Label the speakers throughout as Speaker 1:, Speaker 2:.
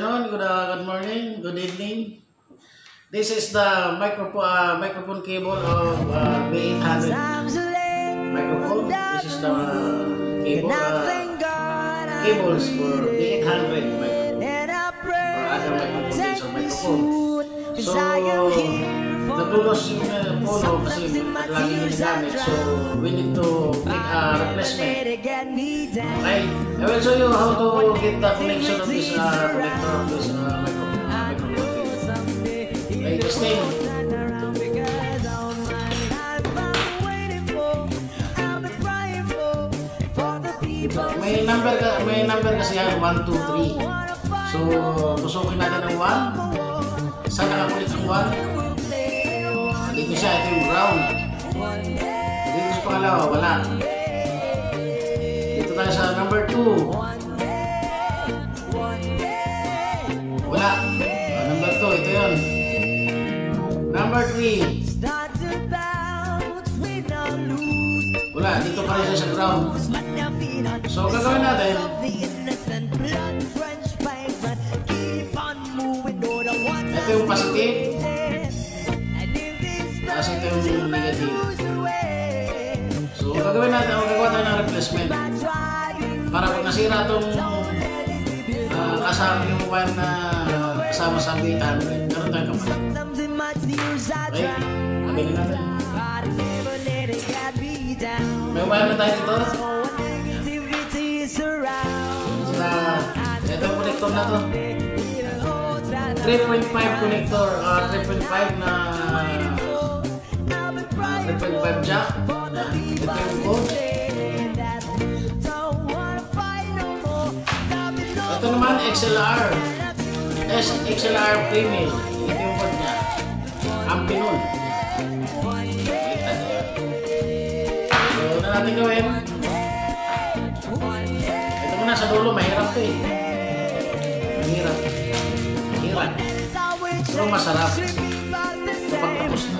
Speaker 1: afternoon, good morning, good evening. This is the microphone cable of B800 microphone. This is the cables for B800 microphone or other microphones or microphone. So, nagulos yung polo kasi lagi ginagamit. So, we need to make a replacement. Okay, I will show you how to get the connection of this connector of this microphone. Okay, testing. May number kasi yan, 1, 2, 3. So, pusukin natin ang 1. Saan nakakulit ang 1? Dito siya, ito yung ground. Dito sa pangalawa, wala. Dito tayo sa number 2. Wala. Number 2, ito yun. Number 3. Wala, dito pa rin siya sa ground. So, gagawin natin. Ito yung positive. Tapos ito yung negative. So, gagawin natin, gagawa tayo ng replacement. Para pag nasira itong kasama yung wire na kasama sa B800, meron tayo kapatid. Okay, aminin natin. May wire na tayo dito. Ito yung connector na to. 3.5 connector, 3.5 na 3.5 jack. Ito yung code. Ito naman XLR. XLR female. Ito yung code niya. Ampinol. So, na natin gawin. Ito muna sa dulo, mahirap ito eh. Mahirap. Pero masarap kapag tapos na.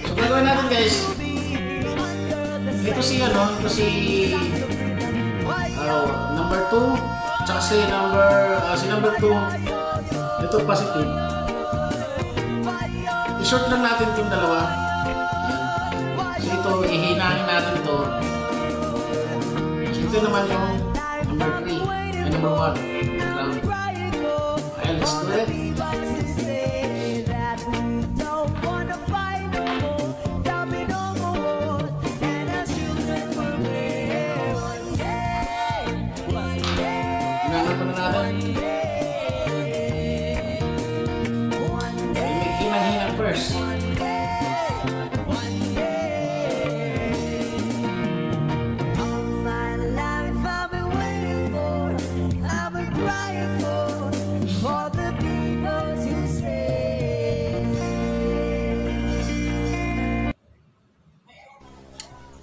Speaker 1: So gagawin natin guys, ito si number 2 tsaka si number 2, ito positive. I-short lang natin itong dalawa. So ito, ihinahin natin ito. So ito naman yung number 3 and number 1 ground. Okay, let's do it. Hinangan pa na natin. May hinang first.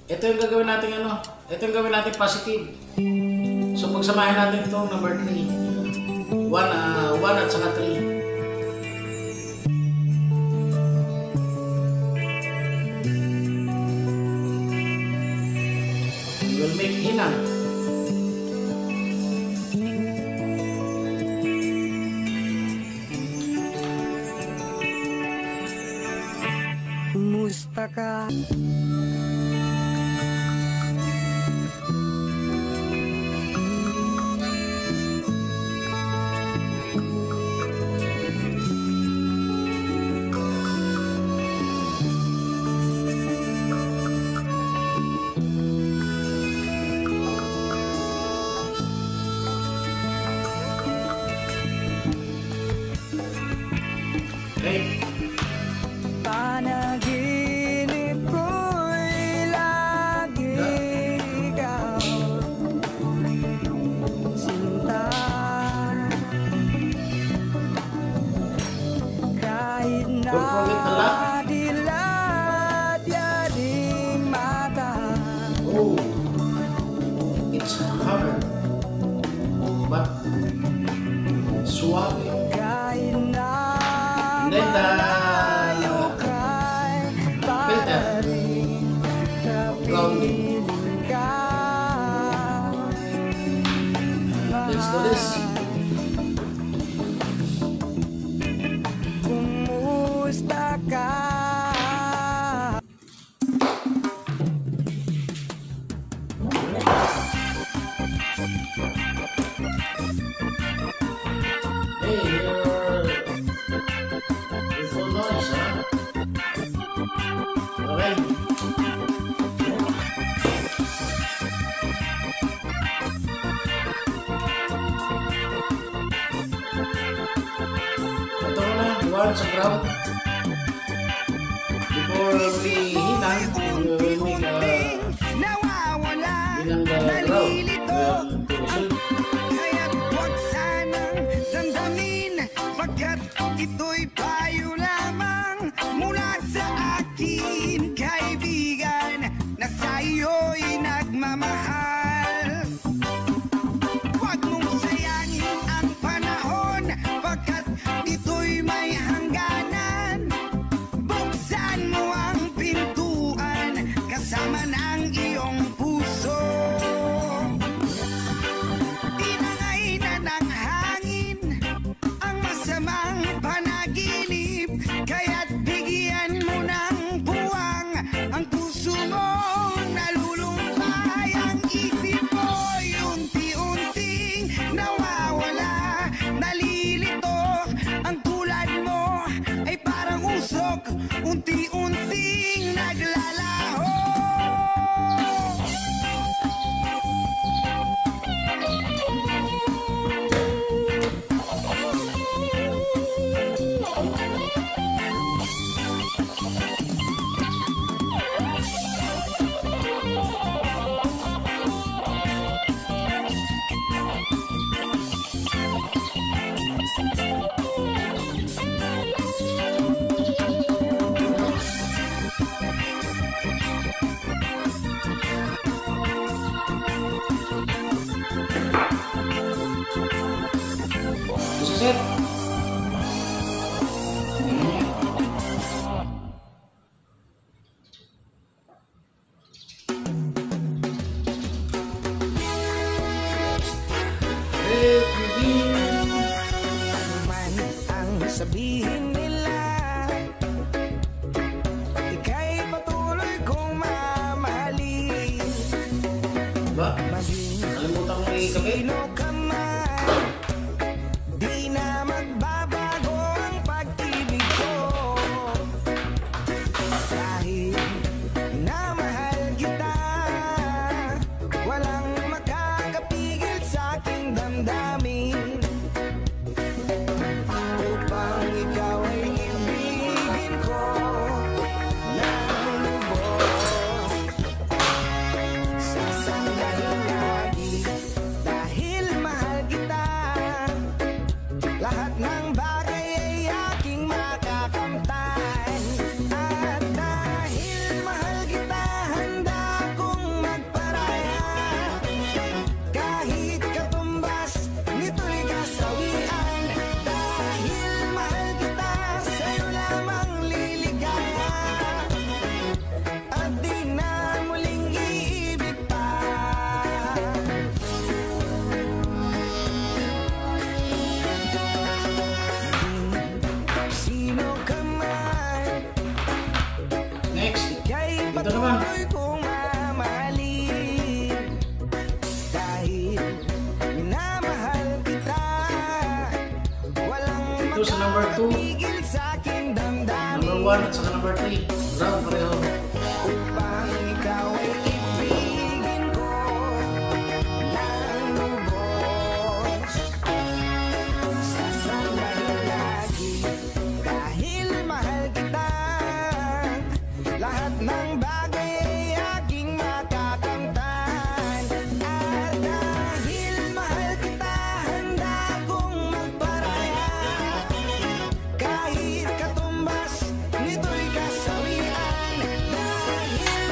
Speaker 1: Ito yung gagawin natin ito yung gawin natin positive. So pagsamahin natin itong number 3. 1 at saka 3. We'll make hinang.
Speaker 2: Mustaka.
Speaker 1: Okay.
Speaker 2: Panaginip ko'y lagi ikaw, sinta. Kahit na dilat yaring mata.
Speaker 1: Oh, it's hard, but suave.
Speaker 2: Kahit na
Speaker 1: then the filter grounding. English.
Speaker 2: Kumusta ka?
Speaker 1: Hey, you're full noise, huh? Okay. Ito na, iwan sa crowd. Before we hit on, we will make a bilang the crowd.
Speaker 2: Kaya't huwag sanang damdamin, pagkat ito'y payo lamang mula sa akin, kaibigan, na sa'yo'y nagmamahal. Huwag mong sayangin ang panahon, pagkat ito'y may hangganan. Buksan mo ang pintuan, kasama ng iyong puso. Tinangay na ng hangin ang masamang panaginip, kaya't bigyan mo ng puwang ang puso mo. Nalulumpay ang isip mo'y unti-unting nawawala, nalilito. Ang tulad mo ay parang usok, unti-unting naglalaho.
Speaker 1: This is it.
Speaker 2: Man ang sabihin nila, ika'y patuloy kong mamahalin.
Speaker 1: Ba?
Speaker 2: Maging
Speaker 1: Kalimutan mo i-kape?
Speaker 2: sino ka man, di na magbabago ang pag-ibig ko. Dahil minamahal kita, walang makakapigil sa aking damdamin. Upang ikaw ay ibigin ko ng lubos, sasandahin lagi dahil mahal kita. Lahat ng bagay ay aking makakamtan, at dahil mahal kita, handa kong magparaya. Kahit katumbas nito'y kasawian, dahil mahal kita, sa'yo lamang liligaya, at di na muling iibig pa. Sino ka man,
Speaker 1: Next.
Speaker 2: ika'y
Speaker 1: Ito naman.
Speaker 2: patuloy kong mamahalin. Dahil minamahal kita, walang
Speaker 1: Ito sa number 2,
Speaker 2: makakapigil sa aking damdamin.
Speaker 1: number 1 at saka number 3. Ground pareho.
Speaker 2: Upang ikaw ay ibigin ko ng lubos, sasandahin lagi dahil mahal kita. Lahat ng bagay ay aking makakamtan, at dahil mahal kita, handa kong magparaya. Kahit katumbas nito'y kasawian, dahil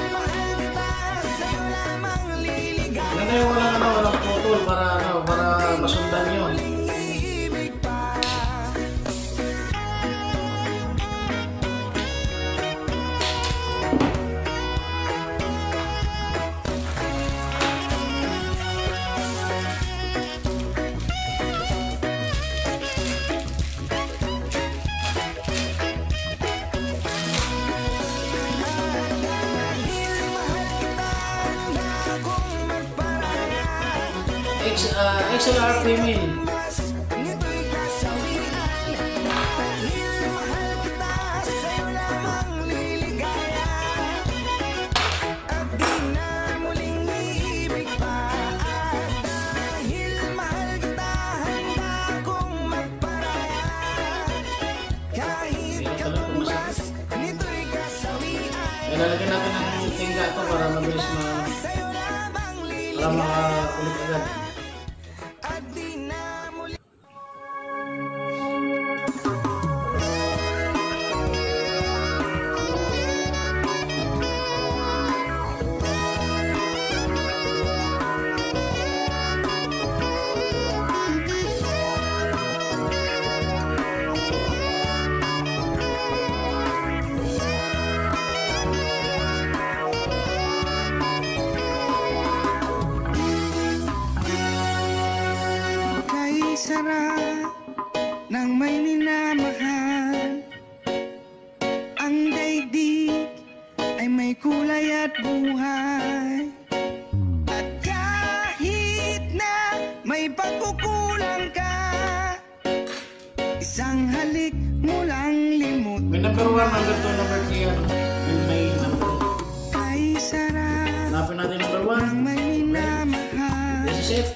Speaker 1: XLR female.
Speaker 2: Nito'y kasawian dahil mahal kita, sa'yo lamang liligaya. At di na muling iibig pa. Dahil mahal kita, handa kong magparaya. Kahit katumbas, nito'y kasawian.
Speaker 1: Ilalagyan natin ng tingga ito para mabilis
Speaker 2: Sa'yo lamang
Speaker 1: para
Speaker 2: liligaya.
Speaker 1: makakulit agad.
Speaker 2: At di na muling kay sarap ng may minamahal. Ang daigdig ay may kulay at buhay. At kahit na may pagkukulang ka, isang halik mo lang limot.
Speaker 1: May number 1, number 2, number 3 yan. May number.
Speaker 2: Kay sarap
Speaker 1: Hanapin natin number
Speaker 2: ng
Speaker 1: 1.
Speaker 2: may minamahal.
Speaker 1: This is it.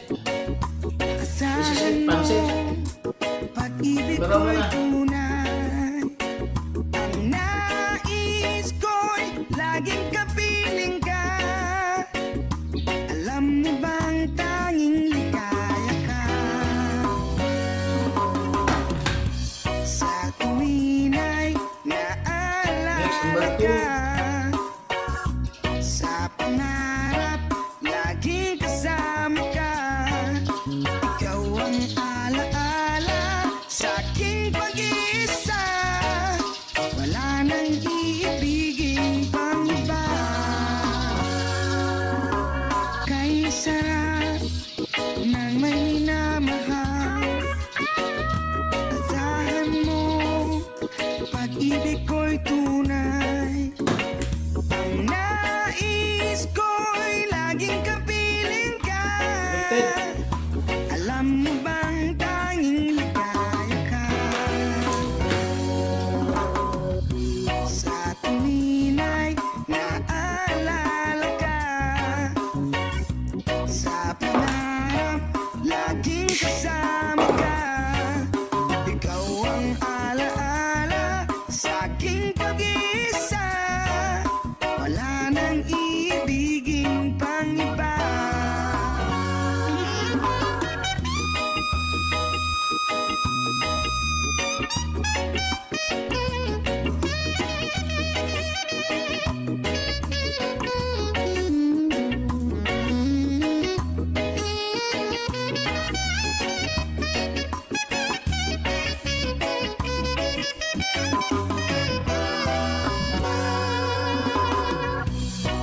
Speaker 2: Asahan mo,
Speaker 1: Pansit.
Speaker 2: pag-ibig
Speaker 1: Baraw mo
Speaker 2: ko'y
Speaker 1: na.
Speaker 2: tunay. Ang nais ko'y laging kapiling ka. Alam mo bang tanging ligaya ka? Sa tuwin ay
Speaker 1: Next, number
Speaker 2: naaalala
Speaker 1: 2.
Speaker 2: ka. Sa pangarap, laging kasama ka. Ikaw ang alaala sa aking pag-iisa. Wala nang iibigin pang iba. Kay sarap ng may minamahal. Asahan mo, pag-ibig ko'y tunay. Ang nais ko'y laging kapiling ka.
Speaker 1: Connected.
Speaker 2: Alam mo bang tanging ligaya ka? Sa tuwin ay naaalala ka. Sa pangarap, laging kasama ka. Ikaw ang alaala sa aking pag-iisa. Wala nang iibigin pang iba.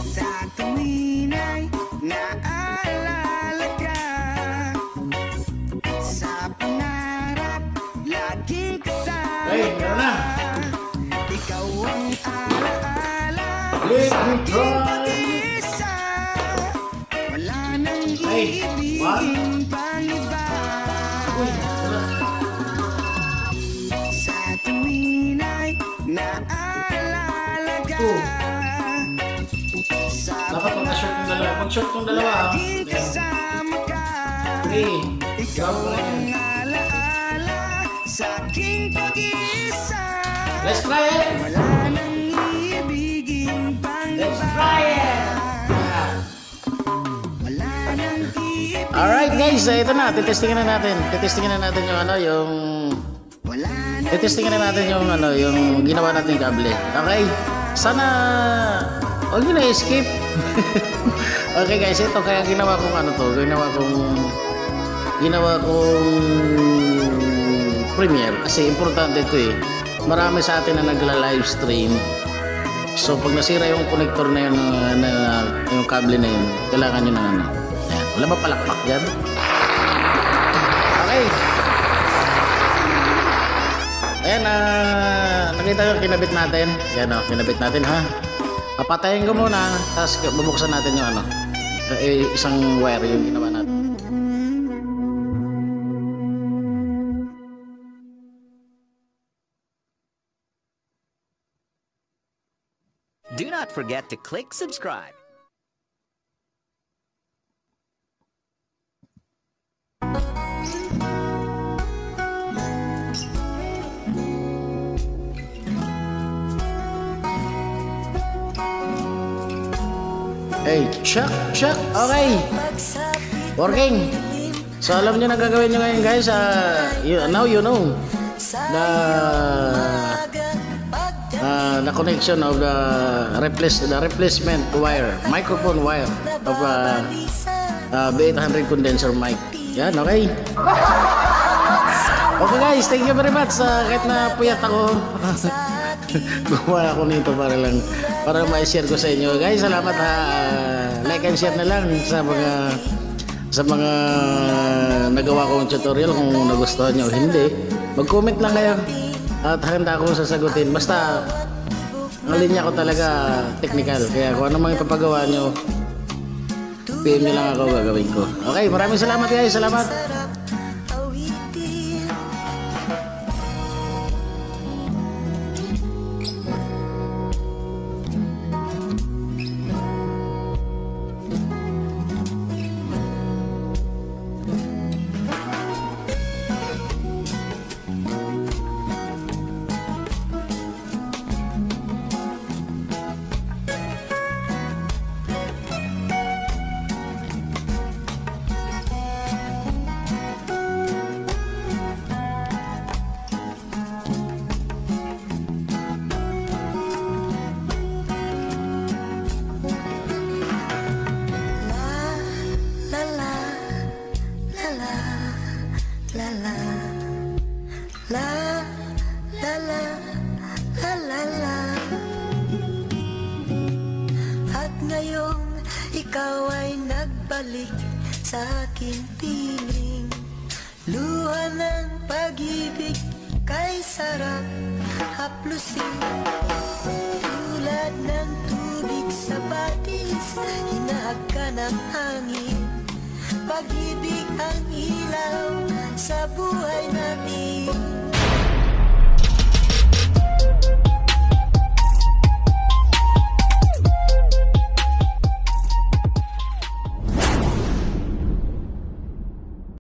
Speaker 2: Sa tuwin ay naaalala ka. Sa pangarap, laging kasama
Speaker 1: Hey,
Speaker 2: ka.
Speaker 1: meron na.
Speaker 2: Ikaw ang alaala
Speaker 1: Let
Speaker 2: sa
Speaker 1: me
Speaker 2: aking
Speaker 1: try.
Speaker 2: pag-iisa. Wala nang
Speaker 1: Hey,
Speaker 2: iibigin pang iba.
Speaker 1: Uy, wala.
Speaker 2: Sa tuwin ay naaalala ka.
Speaker 1: Oh.
Speaker 2: Sa
Speaker 1: Dapat mag-short ng dalawa. Mag-short ng dalawa.
Speaker 2: laging kasama ka.
Speaker 1: 3.
Speaker 2: Ikaw
Speaker 1: Bravo na yan.
Speaker 2: ang alaala sa aking pag-iisa.
Speaker 1: Let's try it.
Speaker 2: Wala nang iibigin pang
Speaker 1: Let's
Speaker 2: iba.
Speaker 1: try it.
Speaker 2: Wala nang iibigin.
Speaker 1: Alright guys, ito na. Titestingin na natin. Titestingin na natin yung
Speaker 2: Wala nang
Speaker 1: Titestingin na natin yung ginawa natin yung kable. Okay? Sana huwag nyo na-escape. Okay guys, ito kaya ginawa kong premiere kasi importante ito eh. Marami sa atin na nagla-live stream. So pag nasira yung connector na yun, yung kable na yun, kailangan nyo ng ayan. Wala ba palakpak dyan? Okay. Ayan, nakita yung kinabit natin. Ayan o, kinabit natin ha. Papatayin ko muna, tapos bubuksan natin yung isang wire yung ginawa natin.
Speaker 3: Do not forget to click subscribe.
Speaker 1: Hey, check. Okay. Working. So alam niyo na gagawin niyo ngayon guys. Now you know the connection of the replacement wire, microphone wire of B800 condenser mic. Yan, okay. Okay guys, thank you very much. Kahit na puyat ako, gumawa ako nito para ma-share ko sa inyo. Guys, salamat ha. Like and share na lang sa mga nagawa kong tutorial. Kung nagustuhan nyo o hindi, mag-comment lang kayo at handa akong sasagutin. Basta ang linya ko talaga technical, kaya kung ano mang ipapagawa nyo, PM nyo lang ako, gagawin ko. Okay, maraming salamat guys. Salamat.
Speaker 4: At ngayong ikaw ay nagbalik sa aking piling, luha ng pag-ibig kay sarap haplusin. Tulad ng tubig sa batis, hinahag ka ng hangin. Pag-ibig ang ilaw sa buhay natin.